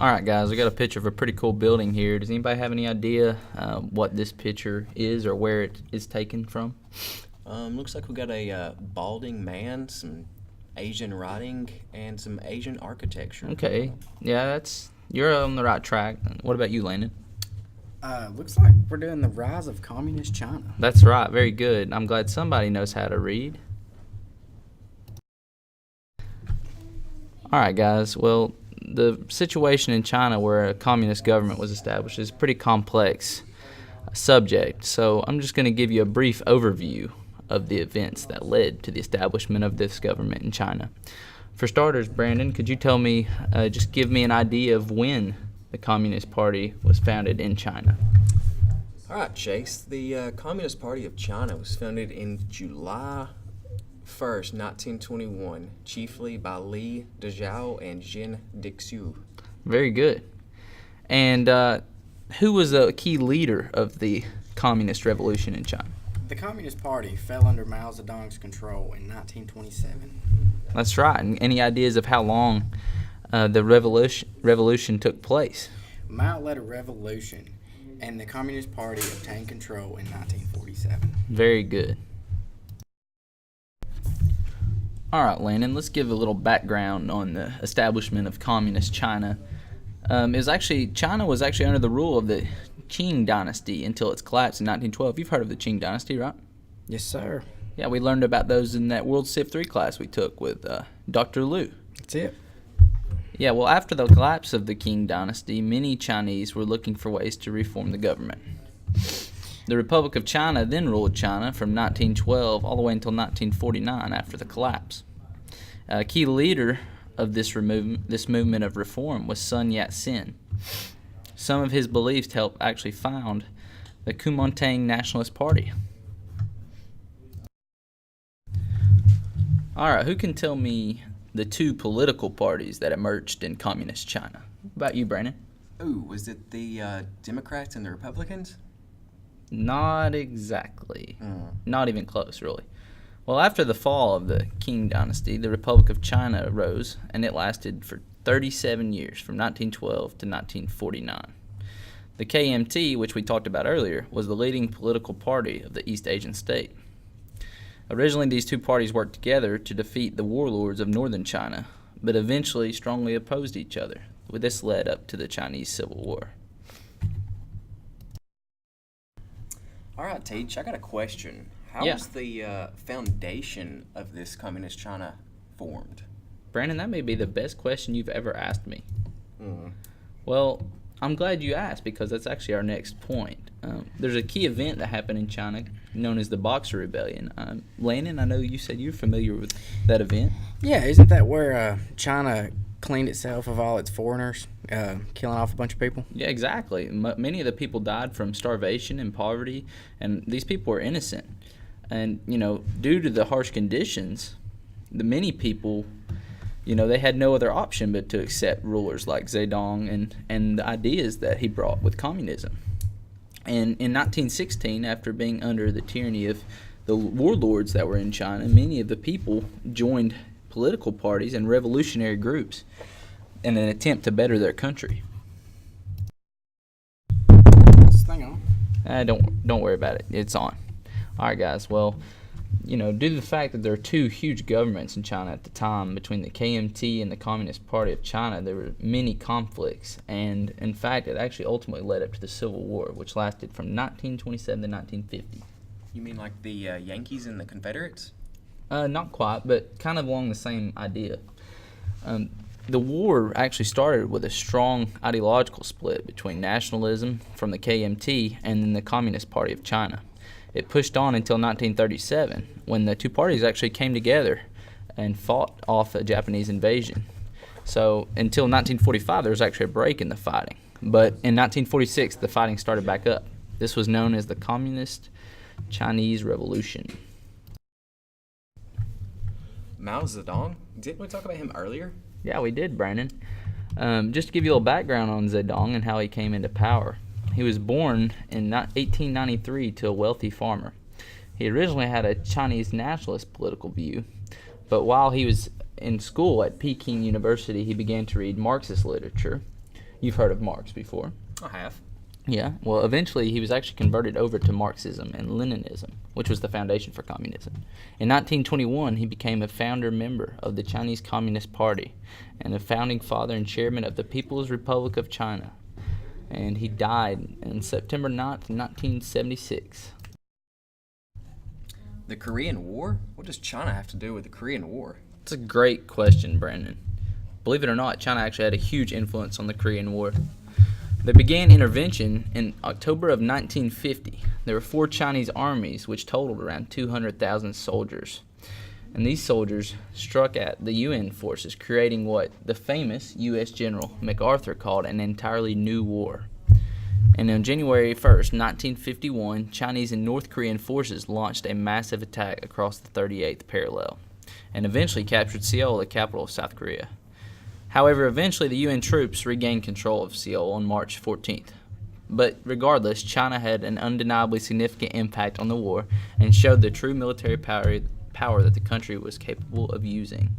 All right, guys, we got a picture of a pretty cool building here. Does anybody have any idea what this picture is or where it is taken from? Looks like we got a balding man, some Asian writing, and some Asian architecture. Okay, yeah, you're on the right track. What about you, Landon? Looks like we're doing the rise of communist China. That's right, very good. I'm glad somebody knows how to read. All right, guys, well, the situation in China where a communist government was established is a pretty complex subject, so I'm just going to give you a brief overview of the events that led to the establishment of this government in China. For starters, Brandon, could you tell me, just give me an idea of when the Communist Party was founded in China? All right, Chase. The Communist Party of China was founded in July 1st, 1921, chiefly by Li Dezhou and Jin Dixiu. Very good. And who was a key leader of the Communist Revolution in China? The Communist Party fell under Mao Zedong's control in 1927. That's right. And any ideas of how long the revolution took place? Mao led a revolution, and the Communist Party obtained control in 1947. Very good. All right, Landon, let's give a little background on the establishment of Communist China. China was actually under the rule of the Qing dynasty until its collapse in 1912. You've heard of the Qing dynasty, right? Yes, sir. Yeah, we learned about those in that World Civ 3 class we took with Dr. Liu. That's it. Yeah, well, after the collapse of the Qing dynasty, many Chinese were looking for ways to reform the government. The Republic of China then ruled China from 1912 all the way until 1949 after the collapse. A key leader of this movement of reform was Sun Yat-sen. Some of his beliefs helped actually found the Kuomintang Nationalist Party. All right, who can tell me the two political parties that emerged in Communist China? What about you, Brandon? Ooh, was it the Democrats and the Republicans? Not exactly. Not even close, really. Well, after the fall of the Qing dynasty, the Republic of China arose, and it lasted for 37 years, from 1912 to 1949. The KMT, which we talked about earlier, was the leading political party of the East Asian state. Originally, these two parties worked together to defeat the warlords of northern China, but eventually strongly opposed each other. This led up to the Chinese Civil War. All right, Teach, I got a question. How was the foundation of this Communist China formed? Brandon, that may be the best question you've ever asked me. Well, I'm glad you asked because that's actually our next point. There's a key event that happened in China known as the Boxer Rebellion. Landon, I know you said you're familiar with that event. Yeah, isn't that where China cleaned itself of all its foreigners, killing off a bunch of people? Yeah, exactly. Many of the people died from starvation and poverty, and these people were innocent. And, due to the harsh conditions, the many people, they had no other option but to accept rulers like Zedong and the ideas that he brought with communism. And in 1916, after being under the tyranny of the warlords that were in China, many of the people joined political parties and revolutionary groups in an attempt to better their country. What's this thing on? Don't worry about it. It's on. All right, guys. Well, due to the fact that there are two huge governments in China at the time, between the KMT and the Communist Party of China, there were many conflicts. And, in fact, it actually ultimately led up to the Civil War, which lasted from 1927 to 1950. You mean like the Yankees and the Confederates? Not quite, but kind of along the same idea. The war actually started with a strong ideological split between nationalism from the KMT and then the Communist Party of China. It pushed on until 1937, when the two parties actually came together and fought off a Japanese invasion. So until 1945, there was actually a break in the fighting. But in 1946, the fighting started back up. This was known as the Communist Chinese Revolution. Mao Zedong? Didn't we talk about him earlier? Yeah, we did, Brandon. Just to give you a little background on Zedong and how he came into power. He was born in 1893 to a wealthy farmer. He originally had a Chinese nationalist political view, but while he was in school at Peking University, he began to read Marxist literature, You've heard of Marx before. I have. Yeah, well, eventually he was actually converted over to Marxism and Leninism, which was the foundation for communism. In 1921, he became a founder member of the Chinese Communist Party and a founding father and chairman of the People's Republic of China. And he died on September 9th, 1976. The Korean War? What does China have to do with the Korean War? It's a great question, Brandon. Believe it or not, China actually had a huge influence on the Korean War. They began intervention in October of 1950. There were 4 Chinese armies, which totaled around 200,000 soldiers. And these soldiers struck at the UN forces, creating what the famous U.S. General MacArthur called an entirely new war. And on January 1st, 1951, Chinese and North Korean forces launched a massive attack across the 38th parallel, and eventually captured Seoul, the capital of South Korea. However, eventually the UN troops regained control of Seoul on March 14th. But regardless, China had an undeniably significant impact on the war and showed the true military power that the country was capable of using.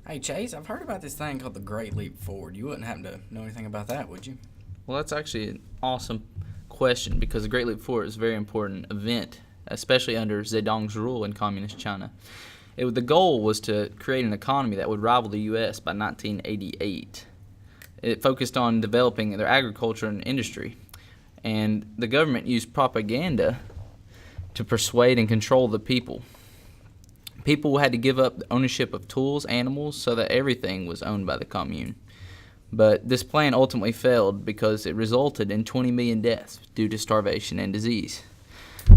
Hey, Chase, I've heard about this thing called the Great Leap Forward. You wouldn't happen to know anything about that, would you? Well, that's actually an awesome question because the Great Leap Forward is a very important event, especially under Zedong's rule in communist China. The goal was to create an economy that would rival the U.S. by 1988. It focused on developing their agriculture and industry, and the government used propaganda to persuade and control the people. People had to give up the ownership of tools, animals, so that everything was owned by the commune. But this plan ultimately failed because it resulted in 20 million deaths due to starvation and disease.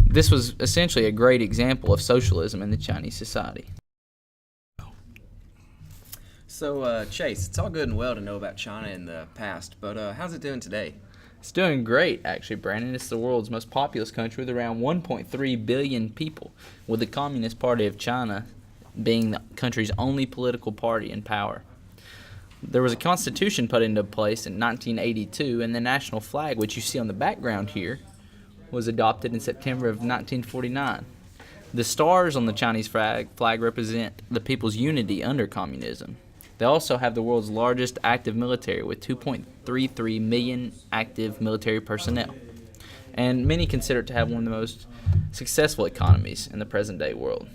This was essentially a great example of socialism in the Chinese society. So, Chase, it's all good and well to know about China in the past, but how's it doing today? It's doing great, actually, Brandon. It's the world's most populous country with around 1.3 billion people, with the Communist Party of China being the country's only political party in power. There was a constitution put into place in 1982, and the national flag, which you see on the background here, was adopted in September of 1949. The stars on the Chinese flag represent the people's unity under communism. They also have the world's largest active military with 2.33 million active military personnel. And many consider it to have one of the most successful economies in the present-day world.